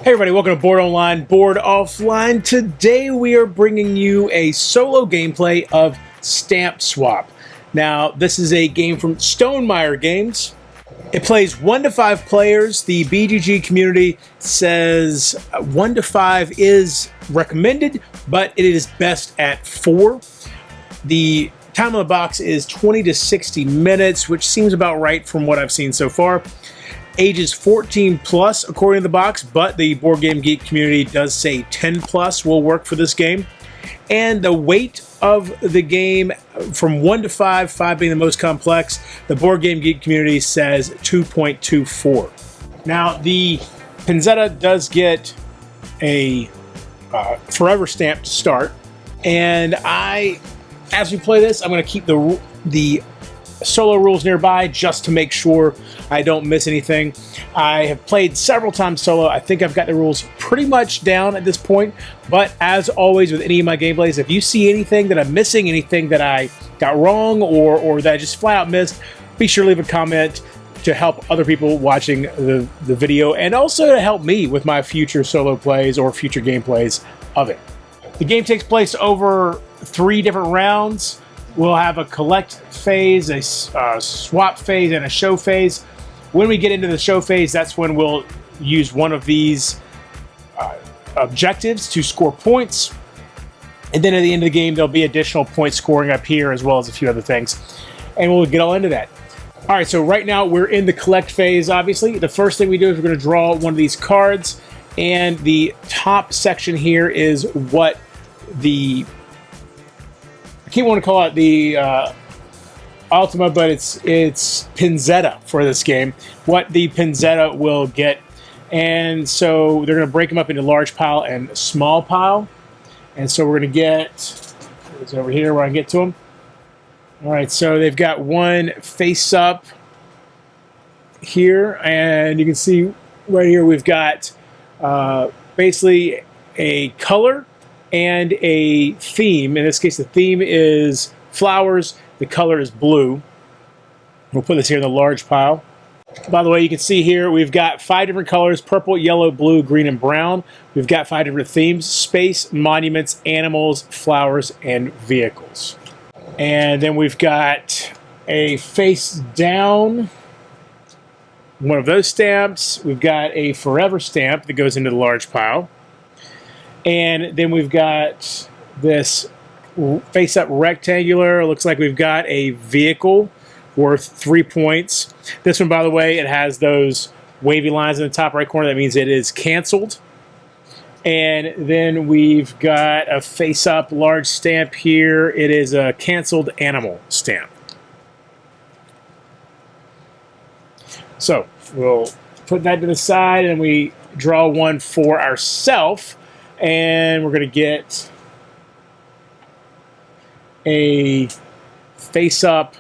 Hey everybody, welcome to Board Online, Board Offline. Today we are bringing you a solo gameplay of Stamp Swap. Now, this is a game from Stonemaier Games. It plays 1 to 5 players. The BGG community says 1 to 5 is recommended, but it is best at 4. The time on the box is 20 to 60 minutes, which seems about right from what I've seen so far. Ages 14 plus according to the box, but the Board Game Geek community does say 10 plus will work for this game. And the weight of the game from 1 to 5, 5 being the most complex, the Board Game Geek community says 2.24. Now, the Pinzetta does get a forever stamp to start, and as we play this, I'm going to keep the solo rules nearby just to make sure I don't miss anything. I have played several times solo. I think I've got the rules pretty much down at this point, but as always with any of my gameplays, if you see anything that I'm missing, anything that I got wrong or that I just flat out missed, be sure to leave a comment to help other people watching the video, and also to help me with my future solo plays or future gameplays of it. The game takes place over 3 different rounds. We'll have a collect phase, a swap phase, and a show phase. When we get into the show phase, that's when we'll use one of these objectives to score points. And then at the end of the game, there'll be additional point scoring up here, as well as a few other things. And we'll get all into that. All right, so right now we're in the collect phase, obviously. The first thing we do is we're going to draw one of these cards. And the top section here is what I keep wanting to call it the Ultima, but it's Pinzetta for this game. What the Pinzetta will get. And so they're going to break them up into large pile and small pile. And so we're going to get, it's over here where I can get to them. All right, so they've got one face up here. And you can see right here we've got basically a color and a theme. In this case, the theme is flowers. The color is blue. We'll put this here in the large pile. By the way, you can see here we've got 5 different colors: purple, yellow, blue, green, and brown. We've got 5 different themes: space, monuments, animals, flowers, and vehicles. And then we've got a face down, one of those stamps. We've got a forever stamp that goes into the large pile. And then we've got this face-up rectangular. Looks like we've got a vehicle worth 3 points. This one, by the way, it has those wavy lines in the top right corner. That means it is canceled. And then we've got a face-up large stamp here. It is a canceled animal stamp. So we'll put that to the side, and we draw one for ourselves. And we're going to get a face-up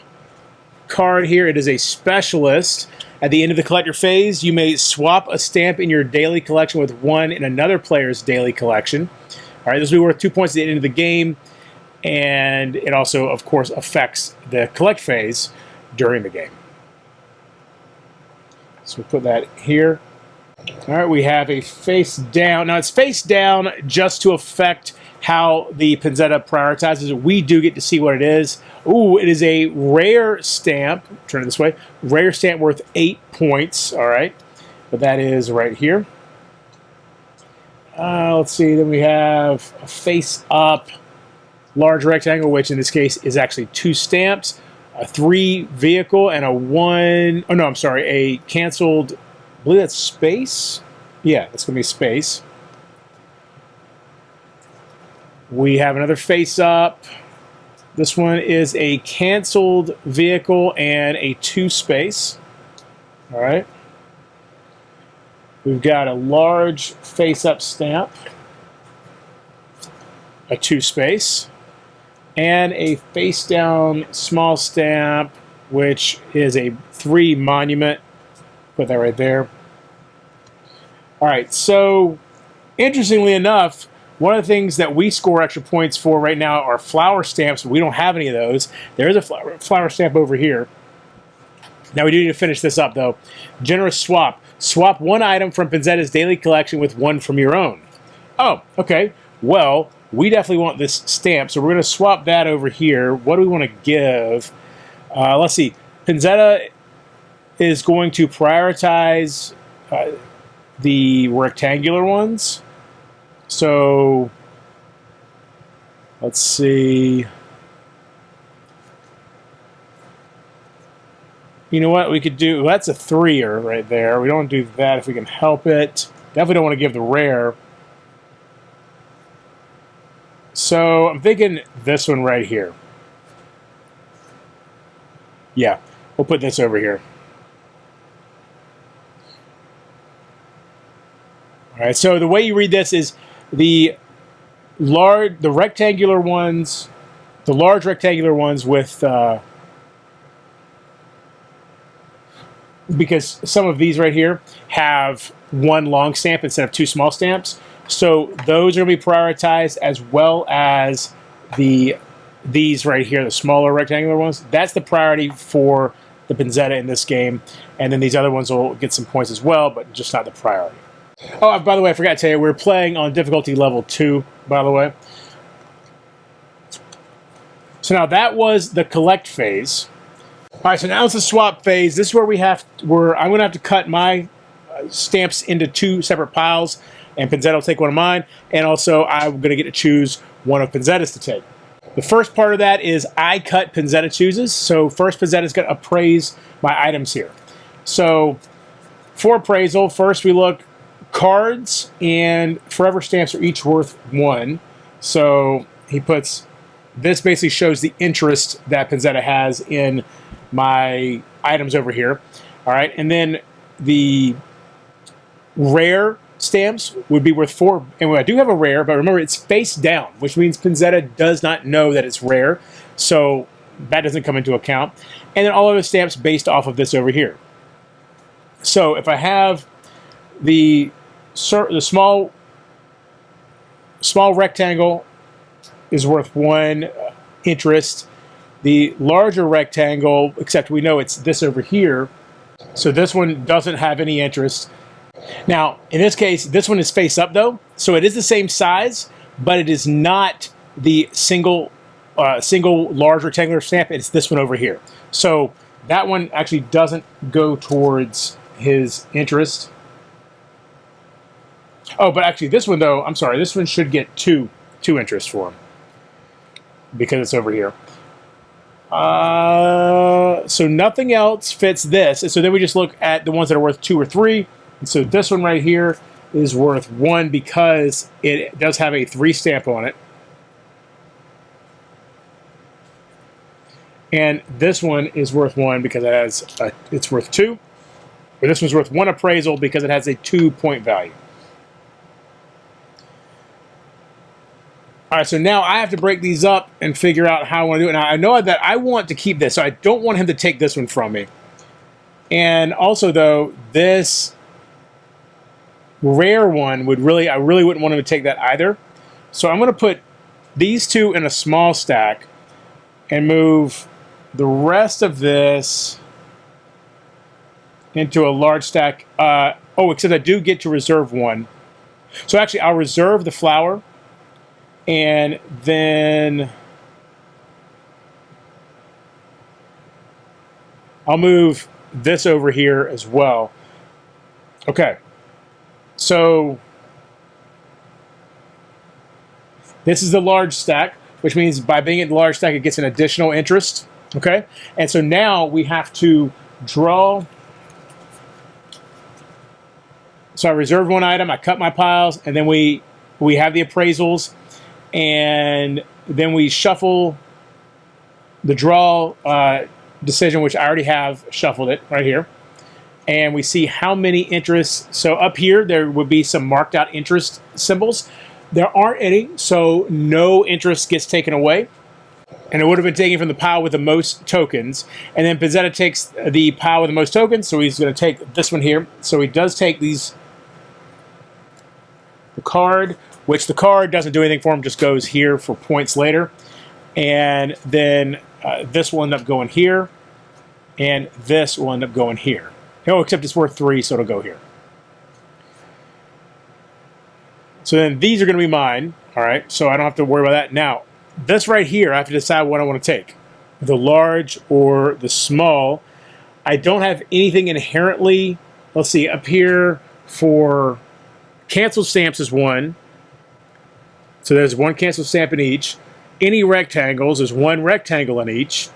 card here. It is a specialist. At the end of the collector phase, you may swap a stamp in your daily collection with one in another player's daily collection. All right, this will be worth 2 points at the end of the game. And it also, of course, affects the collect phase during the game. So we'll put that here. All right, we have a face down. Now, it's face down just to affect how the Pinzetta prioritizes it. We do get to see what it is. Ooh, it is a rare stamp. Turn it this way. Rare stamp worth 8 points. All right, but that is right here. Let's see. Then we have a face-up large rectangle, which in this case is actually 2 stamps, a 3 vehicle, and a 1. Oh no, I'm sorry, a canceled. I believe that's space. Yeah, that's going to be space. We have another face-up. This one is a canceled vehicle and a 2 space. All right. We've got a large face-up stamp, a 2 space, and a face-down small stamp, which is a 3 monument. Put that right there. All right, so interestingly enough, one of the things that we score extra points for right now are flower stamps. We don't have any of those. There is a flower stamp over here. Now we do need to finish this up, though. Generous swap. Swap one item from Pinzetta's daily collection with one from your own. Oh, okay. Well, we definitely want this stamp, so we're going to swap that over here. What do we want to give? Let's see. Pinzetta is going to prioritize the rectangular ones. So, let's see. You know what we could do? Well, that's a 3-er right there. We don't want to do that if we can help it. Definitely don't want to give the rare. So I'm thinking this one right here. Yeah, we'll put this over here. All right, so the way you read this is the rectangular ones, the large rectangular ones with, because some of these right here have one long stamp instead of 2 small stamps. So those are going to be prioritized, as well as these right here, the smaller rectangular ones. That's the priority for the Pinzetta in this game. And then these other ones will get some points as well, but just not the priority. Oh, by the way, I forgot to tell you, we're playing on difficulty level 2, by the way. So now that was the collect phase. All right, so now it's the swap phase. This is where I'm going to have to cut my stamps into 2 separate piles, and Pinzetta will take one of mine, and also I'm going to get to choose one of Pinzetta's to take. The first part of that is I cut, Pinzetta chooses. So first, Pinzetta's going to appraise my items here. So for appraisal, first we look cards, and forever stamps are each worth 1. So he puts, this basically shows the interest that Pinzetta has in my items over here. All right, and then the rare stamps would be worth 4. And I do have a rare, but remember it's face down, which means Pinzetta does not know that it's rare. So that doesn't come into account. And then all of the stamps based off of this over here. So if I have the small rectangle is worth 1 interest. The larger rectangle, except we know it's this over here, so this one doesn't have any interest. Now, in this case, this one is face up though, so it is the same size, but it is not the single large rectangular stamp. It's this one over here. So that one actually doesn't go towards his interest. Oh, but actually this one though, I'm sorry, this one should get two interest for him because it's over here. So nothing else fits this. And so then we just look at the ones that are worth 2 or 3. And so this one right here is worth 1 because it does have a 3 stamp on it. And this one is worth 1 because it has it's worth 2. Or this one's worth 1 appraisal because it has a 2-point value. All right, so now I have to break these up and figure out how I want to do it. Now, I know that I want to keep this, so I don't want him to take this one from me. And also, though, this rare one I really wouldn't want him to take that either. So I'm going to put these 2 in a small stack and move the rest of this into a large stack. Oh, except I do get to reserve 1. So actually, I'll reserve the flower. And then I'll move this over here as well. Okay. So this is the large stack, which means by being in the large stack, it gets an additional interest. Okay. And so now we have to draw. So I reserved 1 item, I cut my piles, and then we have the appraisals. And then we shuffle the draw decision, which I already have shuffled it right here. And we see how many interests. So up here, there would be some marked out interest symbols. There aren't any, so no interest gets taken away. And it would have been taken from the pile with the most tokens. And then Pinzetta takes the pile with the most tokens, so he's going to take this one here. So he does take the card, which the card doesn't do anything for him, just goes here for points later. And then this will end up going here, and this will end up going here. Oh, except it's worth 3, so it'll go here. So then these are going to be mine. All right, so I don't have to worry about that. Now, this right here, I have to decide what I want to take. The large or the small. I don't have anything inherently. Let's see, up here for canceled stamps is 1. So there's 1 canceled stamp in each. Any rectangles, there's 1 rectangle in each.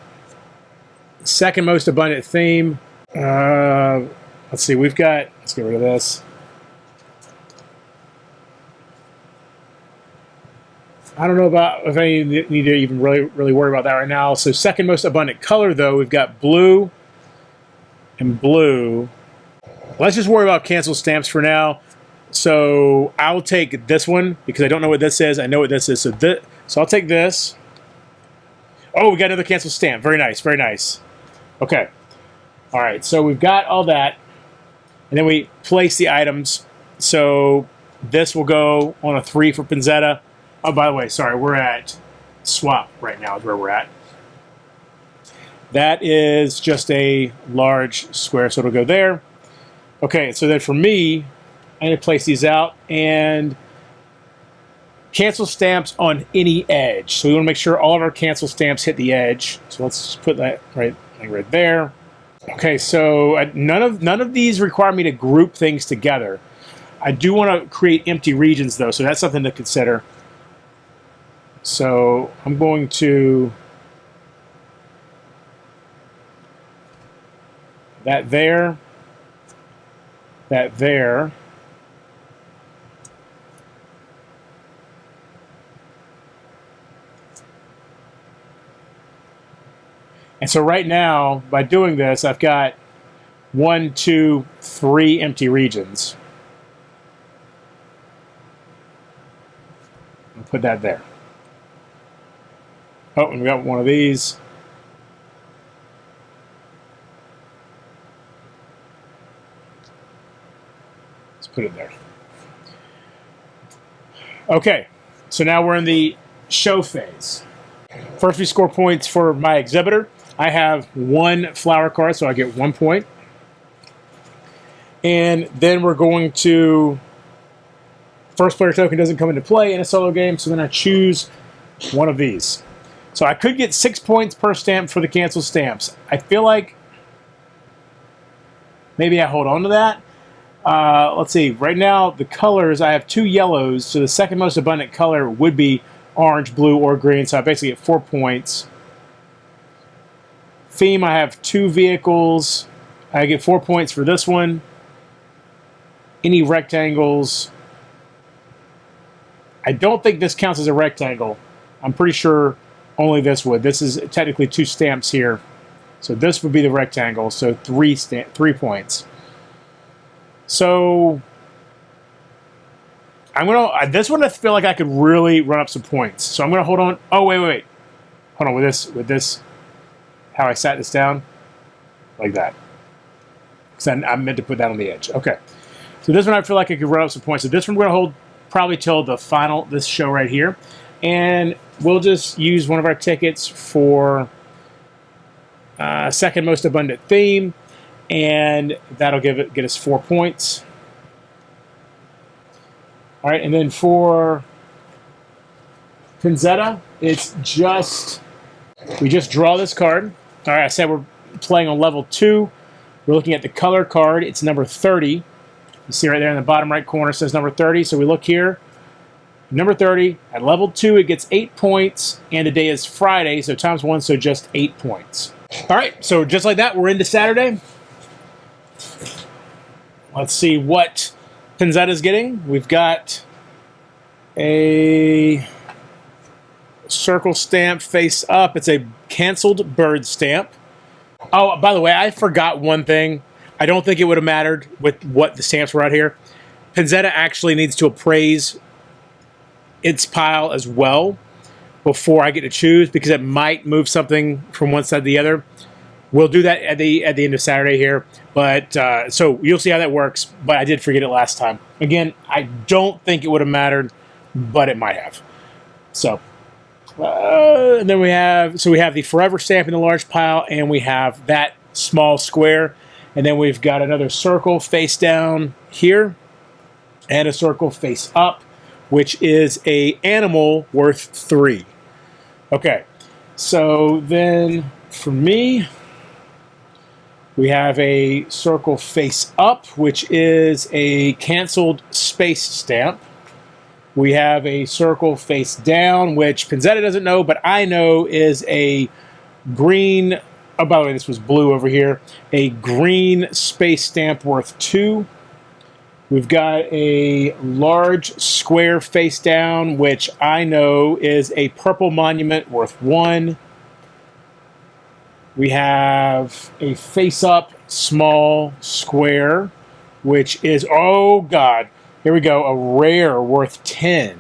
Second most abundant theme. Let's see, let's get rid of this. I don't know about if I need to even really worry about that right now. So second most abundant color, though, we've got blue and blue. Let's just worry about cancel stamps for now. So I'll take this one because I don't know what this is. I know what this is. So I'll take this. Oh, we got another cancel stamp. Very nice, very nice. Okay. All right, so we've got all that. And then we place the items. So this will go on a 3 for Pinzetta. Oh, by the way, sorry, we're at swap right now is where we're at. That is just a large square, so it'll go there. Okay, so then for me, I'm going to place these out and cancel stamps on any edge. So we want to make sure all of our cancel stamps hit the edge. So let's just put that right there. Okay, so none of these require me to group things together. I do want to create empty regions, though, so that's something to consider. So I'm going to that there. And so right now, by doing this, I've got 1, 2, 3 empty regions. I'll put that there. Oh, and we got one of these. Let's put it there. Okay, so now we're in the show phase. First, we score points for my exhibitor. I have 1 flower card, so I get 1 point. And then we're going to... First player token doesn't come into play in a solo game, so then I choose one of these. So I could get 6 points per stamp for the cancel stamps. I feel like maybe I hold on to that. Let's see. Right now, the colors, I have 2 yellows, so the second most abundant color would be orange, blue, or green, so I basically get 4 points. Theme, I have 2 vehicles. I get 4 points for this one. Any rectangles. I don't think this counts as a rectangle. I'm pretty sure only this would. This is technically 2 stamps here. So this would be the rectangle, so 3 points. So I'm gonna this one I feel like I could really run up some points. So I'm gonna hold on. Oh wait. Hold on with this. How I sat this down, like that. Because I meant to put that on the edge. Okay. So this one I feel like I could run up some points. So this one we're gonna hold probably till the final this show right here, and we'll just use one of our tickets for second most abundant theme, and that'll get us 4 points. All right, and then for Pinzetta, it's just we just draw this card. All right, I said we're playing on level 2. We're looking at the color card. It's number 30. You see right there in the bottom right corner says number 30. So we look here. Number 30 at level 2, it gets 8 points, and the day is Friday, so times 1, so just 8 points. All right, so just like that, we're into Saturday. Let's see what Pinzetta's getting. We've got a circle stamp face up. It's a canceled bird stamp. Oh, by the way, I forgot one thing. I don't think it would have mattered with what the stamps were out here. Pinzetta actually needs to appraise its pile as well before I get to choose, because it might move something from one side to the other. We'll do that at the end of Saturday here, but so you'll see how that works. But I did forget it last time. Again, I don't think it would have mattered, but it might have. So, and then we have the forever stamp in the large pile, and we have that small square, and then we've got another circle face down here, and a circle face up. which is a animal worth 3. Okay, so then for me, we have a circle face up, which is a canceled space stamp. We have a circle face down, which Pinzetta doesn't know, but I know is a green, oh, by the way, this was blue over here, a green space stamp worth 2. We've got a large square face down, which I know is a purple monument worth 1. We have a face-up small square, which is, oh god, here we go, a rare worth 10.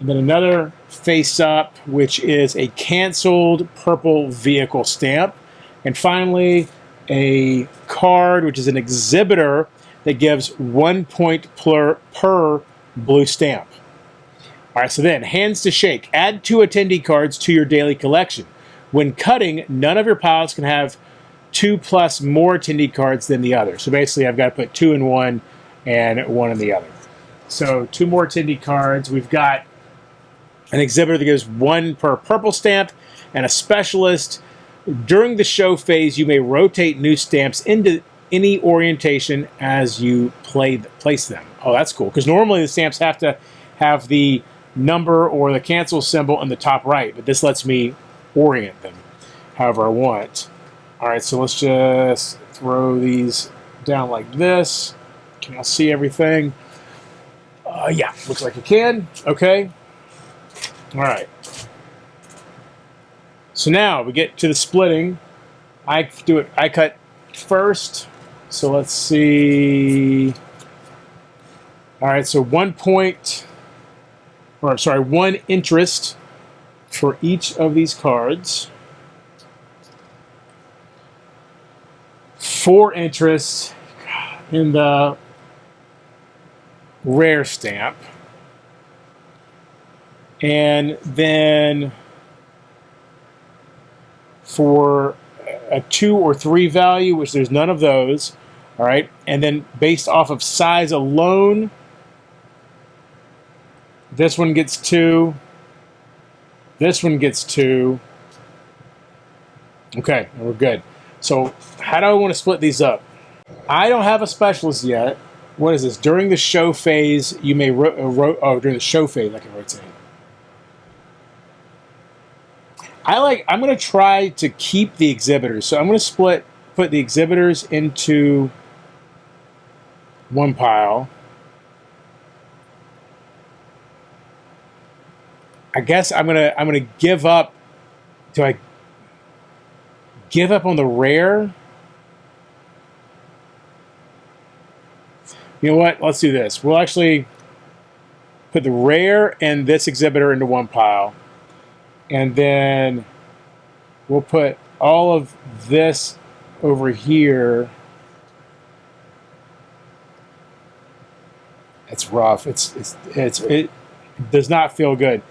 And then another face-up, which is a canceled purple vehicle stamp. And finally, a card, which is an exhibitor that gives 1 point per blue stamp. All right, so then, hands to shake. Add 2 attendee cards to your daily collection. When cutting, none of your piles can have 2 plus more attendee cards than the other. So basically, I've got to put 2 in one and 1 in the other. So 2 more attendee cards. We've got an exhibitor that gives 1 per purple stamp, and a specialist. During the show phase, you may rotate new stamps into any orientation as you place them. Oh, that's cool, because normally the stamps have to have the number or the cancel symbol in the top right, but this lets me orient them however I want. All right, so let's just throw these down like this. Can y'all see everything? Yeah, looks like you can. Okay. All right. So now we get to the splitting. I cut first. So let's see. All right, so 1 point, or sorry, 1 interest for each of these cards. 4 interest in the rare stamp. And then for a 2 or 3 value, which there's none of those, all right? And then based off of size alone, this one gets 2. This one gets 2. Okay, and we're good. So how do I want to split these up? I don't have a specialist yet. What is this? During the show phase, you may during the show phase I can rotate. I'm going to try to keep the exhibitors. So I'm going to put the exhibitors into one pile. I guess I'm gonna give up. Do I give up on the rare? You know what? Let's do this. We'll actually put the rare and this exhibitor into one pile. And then we'll put all of this over here. It's rough. It does not feel good.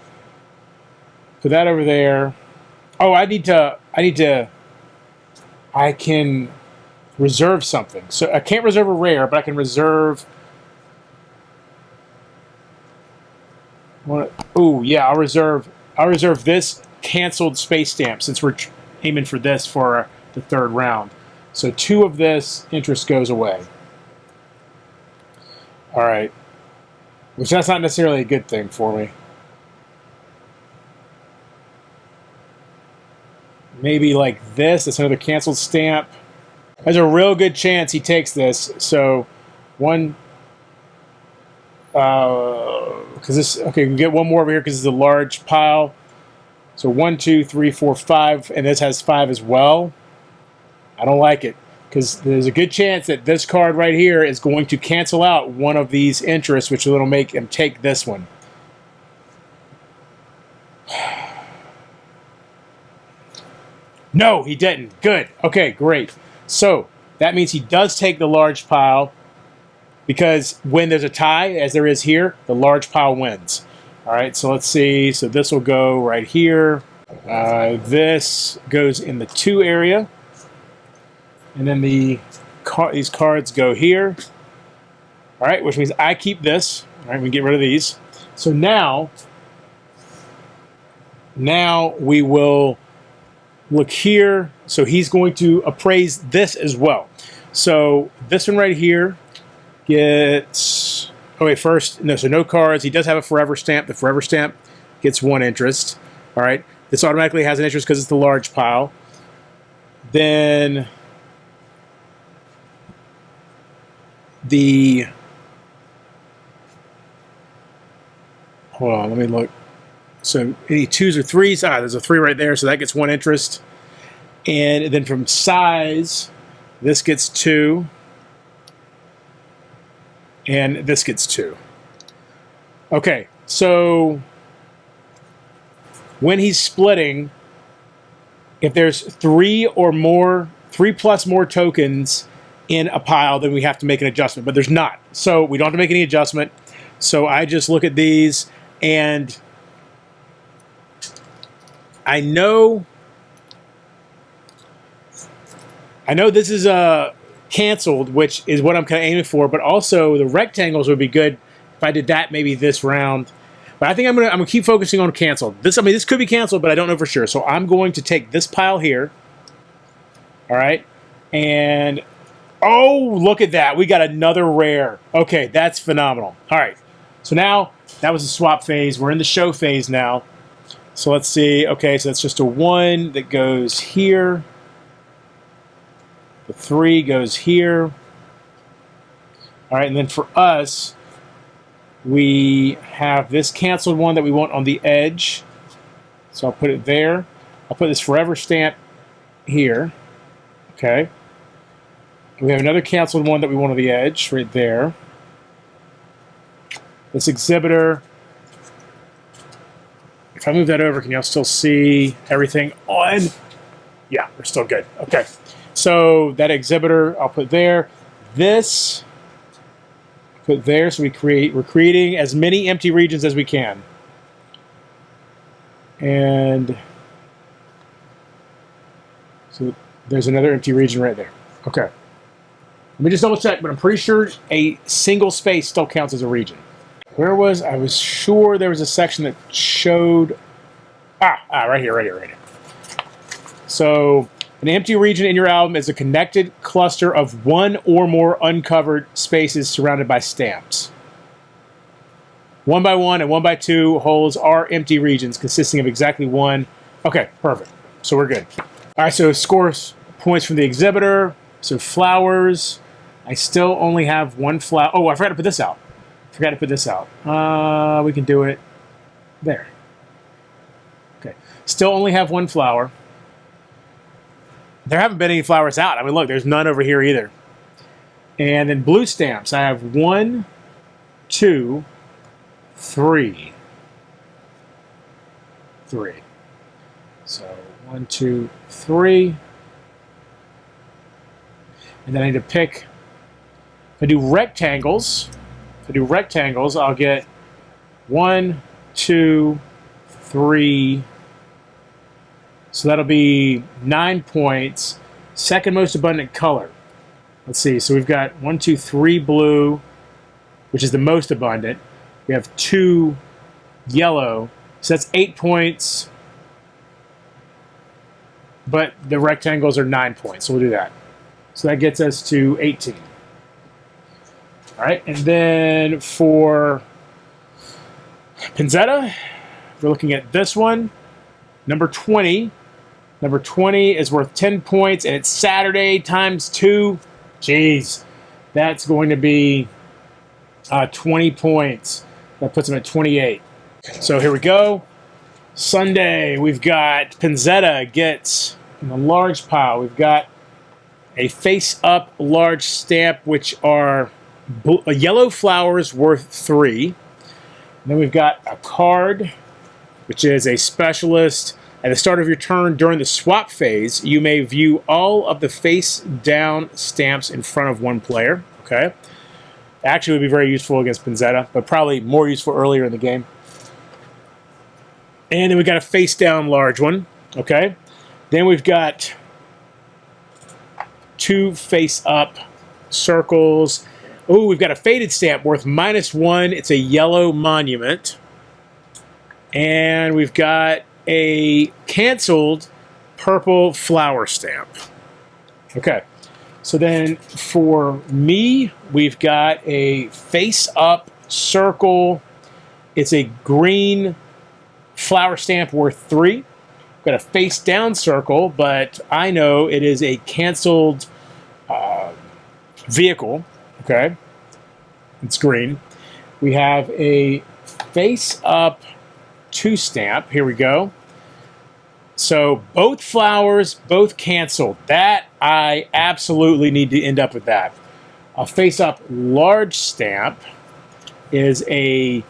Put that over there. Oh, I can reserve something. So I can't reserve a rare, but I can reserve. Oh yeah, I'll reserve this canceled space stamp since we're aiming for this for the 3rd round. So 2 of this interest goes away. All right, which that's not necessarily a good thing for me. Maybe like this. That's another canceled stamp. There's a real good chance he takes this. So one, because this, okay, we can get one more over here because it's a large pile. So 1, 2, 3, 4, 5, and this has 5 as well. I don't like it because there's a good chance that this card right here is going to cancel out one of these interests, which will make him take this one. No, he didn't. Good. Okay, great. So that means he does take the large pile because when there's a tie, as there is here, the large pile wins. All right, so let's see. So this will go right here. This goes in the 2 area. And then these cards go here. All right, which means I keep this. All right, we get rid of these. So now we will look here. So he's going to appraise this as well. So this one right here gets, oh wait, first, no, so no cards. He does have a forever stamp. The forever stamp gets 1 interest. All right. This automatically has an interest because it's the large pile. Then the, hold on, let me look. So any 2s or 3s? There's a 3 right there, so that gets 1 interest. And then from size, this gets 2. And this gets 2. Okay, so when he's splitting, if there's 3 plus more tokens in a pile, then we have to make an adjustment. But there's not. So we don't have to make any adjustment. So I just look at these, and I know this is canceled, which is what I'm kind of aiming for, but also the rectangles would be good if I did that maybe this round. But I think I'm gonna keep focusing on canceled. This could be canceled, but I don't know for sure. So I'm going to take this pile here. All right. And oh, look at that. We got another rare. Okay, that's phenomenal. All right. So now that was the swap phase. We're in the show phase now. So let's see. Okay, so that's just a 1 that goes here. The 3 goes here. All right, and then for us, we have this canceled one that we want on the edge. So I'll put it there. I'll put this forever stamp here. Okay. We have another canceled one that we want on the edge right there. This exhibitor. If I move that over, can y'all still see everything on? Yeah, we're still good. Okay. So that exhibitor, I'll put there. This, put there. So we're creating as many empty regions as we can. And so there's another empty region right there. Okay. Let me just double check, but I'm pretty sure a single space still counts as a region. Where was I? Was sure there was a section that showed. Right here. So an empty region in your album is a connected cluster of 1 or more uncovered spaces surrounded by stamps. 1 by 1 and 1 by 2 holes are empty regions consisting of exactly 1. Okay, perfect. So we're good. All right, so scores points from the exhibitor. So flowers. I still only have 1 flower. Oh, I forgot to put this out. We can do it there. Okay. Still only have 1 flower. There haven't been any flowers out. I mean, look, there's none over here either. And then blue stamps. I have 1, 2, 3. 3. So 1, 2, 3. And then I need to pick. If I do rectangles, I'll get 1, 2, 3. So that'll be 9 points. Second most abundant color. Let's see. So we've got 1, 2, 3 blue, which is the most abundant. We have 2 yellow. So that's 8 points. But the rectangles are 9 points. So we'll do that. So that gets us to 18. All right. And then for Pinzetta, we're looking at this one. Number 20. Number 20 is worth 10 points, and it's Saturday times 2. Jeez. That's going to be 20 points. That puts him at 28. So here we go. Sunday, we've got Pinzetta gets in the large pile. We've got a face-up large stamp, which are yellow flowers worth 3. And then we've got a card, which is a specialist. At the start of your turn during the swap phase, you may view all of the face-down stamps in front of one player. Okay. Actually would be very useful against Pinzetta, but probably more useful earlier in the game. And then we've got a face-down large one. Okay. Then we've got 2 face-up circles. Oh, we've got a faded stamp worth -1. It's a yellow monument. And we've got a canceled purple flower stamp. Okay, so then for me, we've got a face-up circle. It's a green flower stamp worth 3. We've got a face-down circle, but I know it is a canceled vehicle. Okay, it's green. We have a face-up 2 stamp. Here we go. So both flowers, both canceled. That I absolutely need to end up with that. A face-up large stamp is a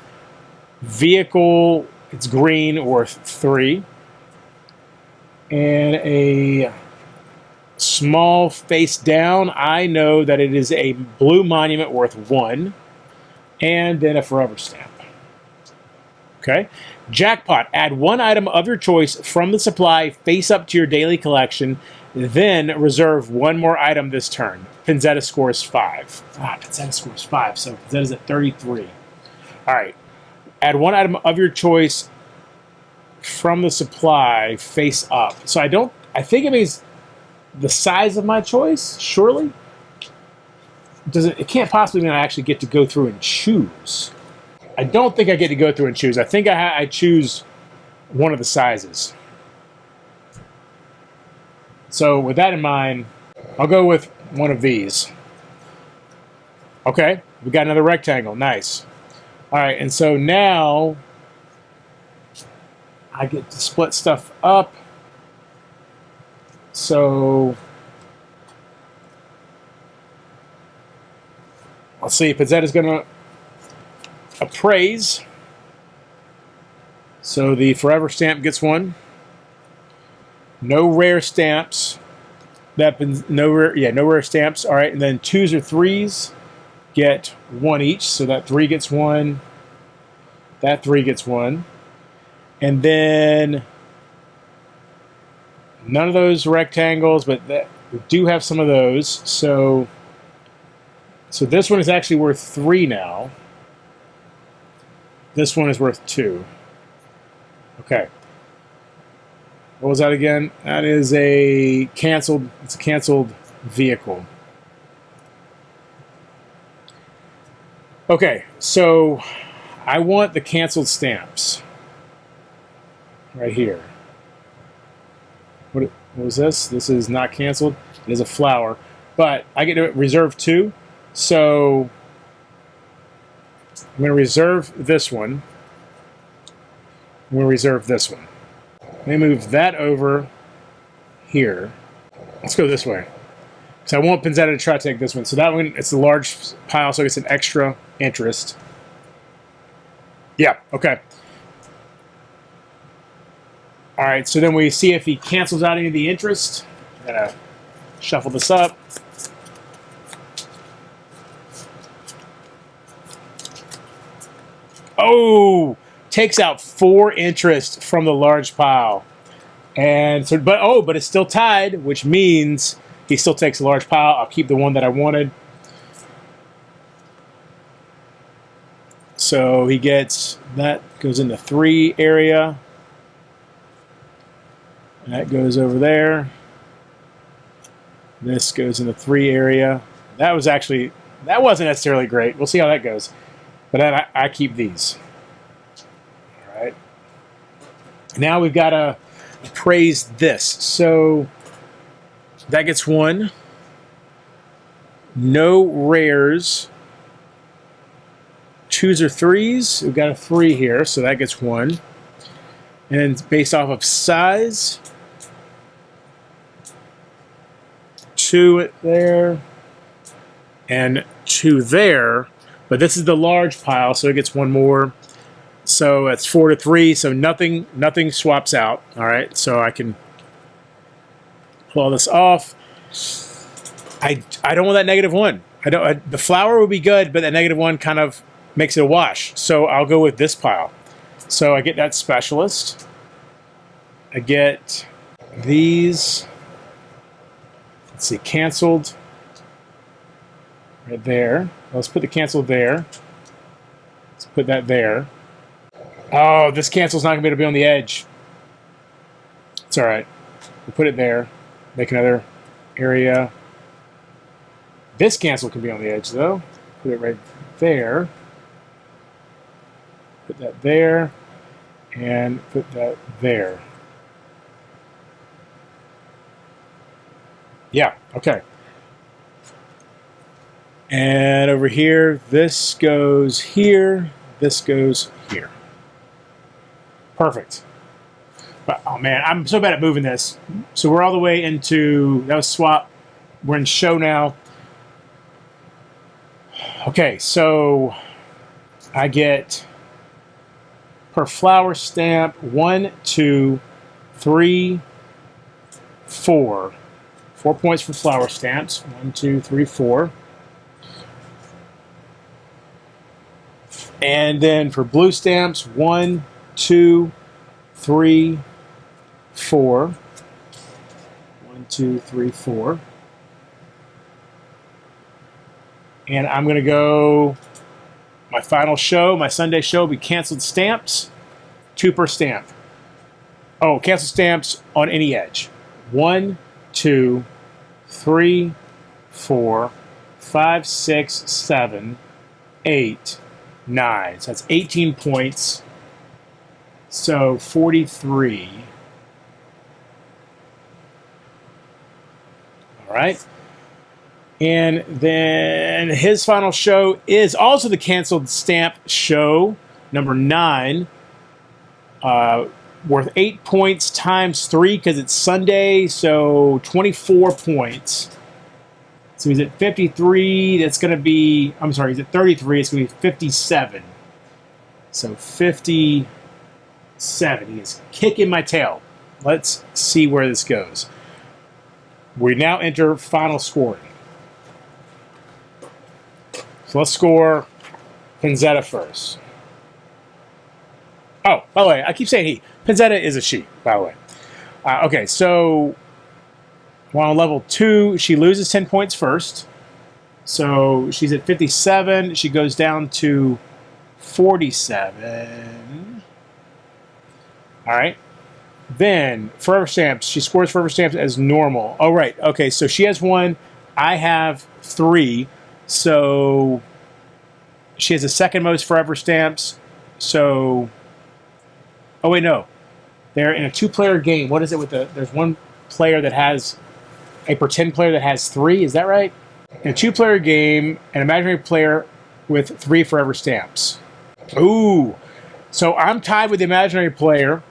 vehicle. It's green, worth 3. And a small face down, I know that it is a blue monument worth 1. And then a forever stamp. Okay. Jackpot. Add 1 item of your choice from the supply face up to your daily collection. Then reserve 1 more item this turn. Pinzetta scores 5. Pinzetta scores 5, so Pinzetta's at 33. All right. Add 1 item of your choice from the supply face up. So I think it means the size of my choice, surely? It can't possibly mean I actually get to go through and choose. I don't think I get to go through and choose. I think I choose one of the sizes. So with that in mind, I'll go with one of these. Okay, we got another rectangle. Nice. All right, and so now I get to split stuff up. So let's see, Pizzetta's going to appraise. So the forever stamp gets 1. No rare stamps. No rare stamps. All right, and then 2s or 3s get 1 each. So that 3 gets 1. That 3 gets 1. And then none of those rectangles, but we do have some of those. So this one is actually worth 3 now. This one is worth 2. Okay. What was that again? That is a canceled. It's a canceled vehicle. Okay, so I want the canceled stamps right here. What was this? This is not canceled. It is a flower, but I get to reserve 2. So I'm going to reserve this one. I'm going to reserve this one. Let me move that over here. Let's go this way. So I want Pinzetta to try to take this one. So that one, it's a large pile, so it's an extra interest. Yeah, okay. All right, so then we see if he cancels out any of the interest. I'm going to shuffle this up. Oh, takes out 4 interest from the large pile. And so, but it's still tied, which means he still takes a large pile. I'll keep the one that I wanted. So he gets, that goes in the 3 area. That goes over there. This goes in the 3 area. That wasn't necessarily great. We'll see how that goes. But then I keep these. All right. Now we've got to appraise this. So that gets 1. No rares. 2s or 3s. We've got a 3 here, so that gets 1. And based off of size, 2 there and 2 there. But this is the large pile, so it gets 1 more. So it's 4 to 3. So nothing swaps out. All right, so I can pull this off. I don't want that -1. The flower would be good, but that -1 kind of makes it a wash. So I'll go with this pile. So I get that specialist. I get these. Let's see, canceled. Right there. Let's put the canceled there. Let's put that there. Oh, this cancel's not going to be able to be on the edge. It's all right. We'll put it there. Make another area. This cancel can be on the edge, though. Put it right there. Put that there. And put that there. Yeah, okay. And over here, this goes here. This goes here. Perfect. But, oh man, I'm so bad at moving this. So we're all the way into, that was swap. We're in show now. Okay, so I get per flower stamp 1, 2, 3, 4. 4 points for flower stamps. 1, 2, 3, 4. And then for blue stamps, 1, 2, 3, 4. 1, 2, 3, 4. And I'm going to go, my final show, my Sunday show will be canceled stamps, 2 per stamp. Oh, canceled stamps on any edge. 1, 2, 3, 4, 5, 6, 7, 8, 9. So that's 18 points. So 43. All right. And then his final show is also the canceled stamp show, number 9, worth 8 points times 3 because it's Sunday, so 24 points. So he's at 53. That's going to be, I'm sorry, he's at 33. It's going to be 57. So 57. He is kicking my tail. Let's see where this goes. We now enter final scoring. So let's score Pinzetta first. Oh, by the way, I keep saying he. Pinzetta is a she, by the way. Okay, so while on level 2, she loses 10 points first. So she's at 57. She goes down to 47. All right. Then, Forever Stamps. She scores Forever Stamps as normal. Oh, right. Okay, so she has 1. I have 3. So she has the second most Forever Stamps. So, oh wait, no. They're in a 2-player game. What is it with the, there's one player that has, a pretend player that has 3. Is that right? In a 2-player game, an imaginary player with 3 Forever Stamps. Ooh. So I'm tied with the imaginary player.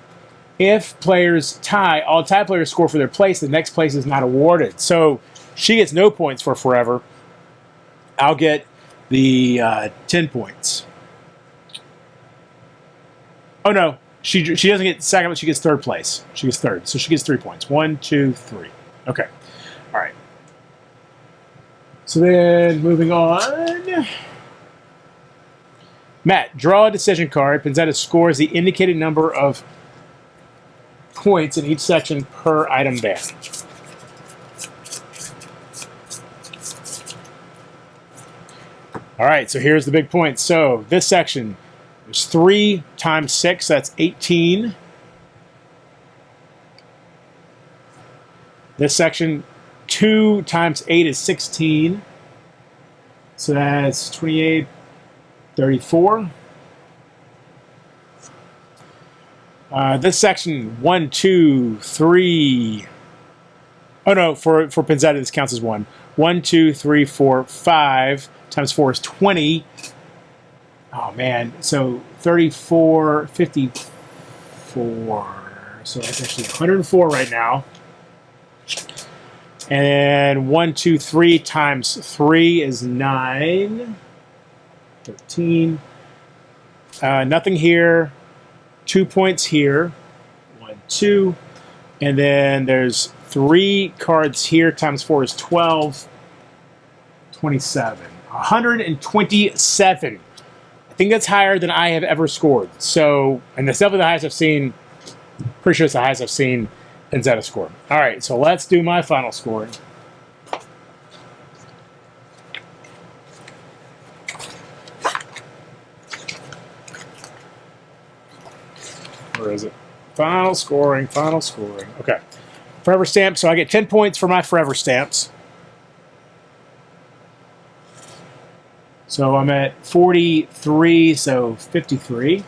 If players tie, all tie players score for their place. The next place is not awarded. So she gets no points for Forever. I'll get the 10 points. Oh, no. She doesn't get second, but she gets third place. She gets third. So she gets 3 points. 1, 2, 3. Okay. All right. So then, moving on. Matt, draw a decision card. Pinzetta scores the indicated number of points in each section per item banned. All right, so here's the big point. So this section is 3 times 6, that's 18. This section, 2 times 8 is 16. So that's 28, 34. This section, 1, 2, 3. Oh no, for Pinzetta, this counts as 1. 1, 2, 3, 4, 5 times 4 is 20. Oh man, so 34, 54. So that's actually 104 right now. And 1, 2, 3 times 3 is 9. 13. Nothing here. 2 points here. 1, 2. And then there's 3 cards here. Times 4 is 12. 27. 127. I think that's higher than I have ever scored. So, and that's definitely the highest I've seen. Pretty sure it's the highest I've seen Pinzetta score. All right, so let's do my final score. Where is it? Final scoring, final scoring. Okay. Forever stamp. So I get 10 points for my forever stamps. So I'm at 43, so 53.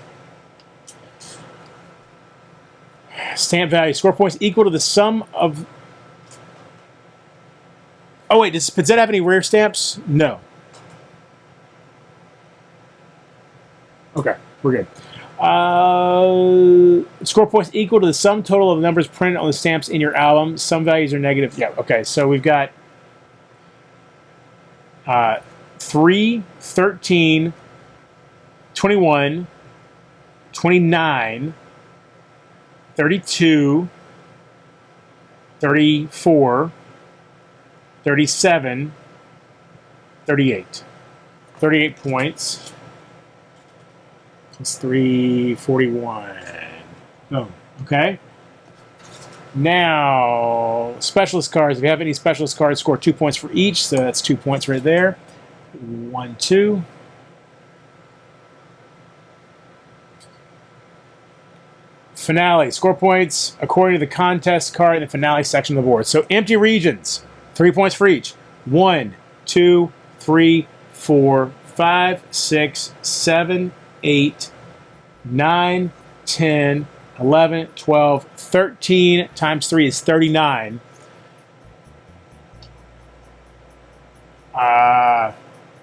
Stamp value. Score points equal to the sum of... Oh, wait. Does Pizzetta have any rare stamps? No. Okay. We're good. Score points equal to the sum total of the numbers printed on the stamps in your album. Some values are negative. Yeah, okay. So we've got 3, 13, 21, 29, 32, 34, 37, 38. 38 points. It's 341. Oh, okay. Now, specialist cards. If you have any specialist cards, score 2 points for each. So that's 2 points right there. 1, 2. Finale. Score points according to the contest card in the finale section of the board. So empty regions. 3 points for each. 1, 2, 3, 4, 5, 6, 7, 8, 9, 10, 11, 12, 13 times 3 is 39.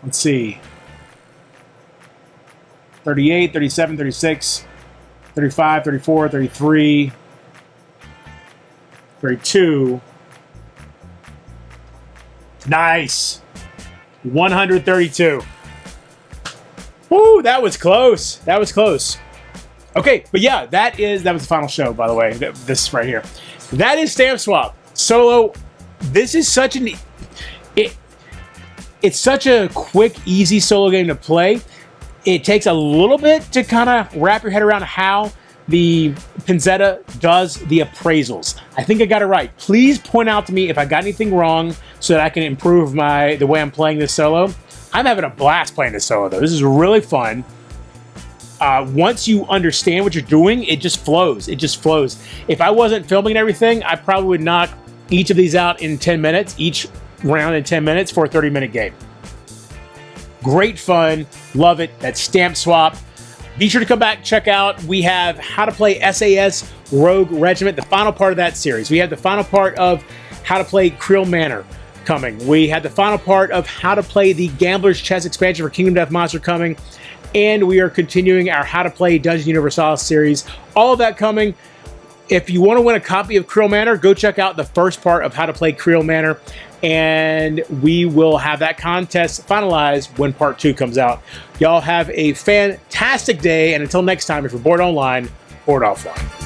Let's see. 38, 37, 36, 35, 34, 33, 32. Nice. 132. Woo, that was close. That was close. Okay, but yeah, that was the final show, by the way. This right here. That is Stamp Swap. Solo. This is such an... It's such a quick, easy solo game to play. It takes a little bit to kind of wrap your head around how the Pinzetta does the appraisals. I think I got it right. Please point out to me if I got anything wrong so that I can improve the way I'm playing this solo. I'm having a blast playing this solo, though. This is really fun. Once you understand what you're doing, it just flows. It just flows. If I wasn't filming and everything, I probably would knock each of these out in 10 minutes, each round in 10 minutes for a 30-minute game. Great fun. Love it. That's Stamp Swap. Be sure to come back, check out. We have How to Play SAS Rogue Regiment, the final part of that series. We have the final part of How to Play Creel Manor coming. We had the final part of How to Play the Gambler's Chess expansion for Kingdom Death Monster coming. And we are continuing our How to Play Dungeon Universalis series. All of that coming. If you want to win a copy of Creel Manor, go check out the first part of How to Play Creel Manor. And we will have that contest finalized when part 2 comes out. Y'all have a fantastic day. And until next time, if you're bored online, bored offline.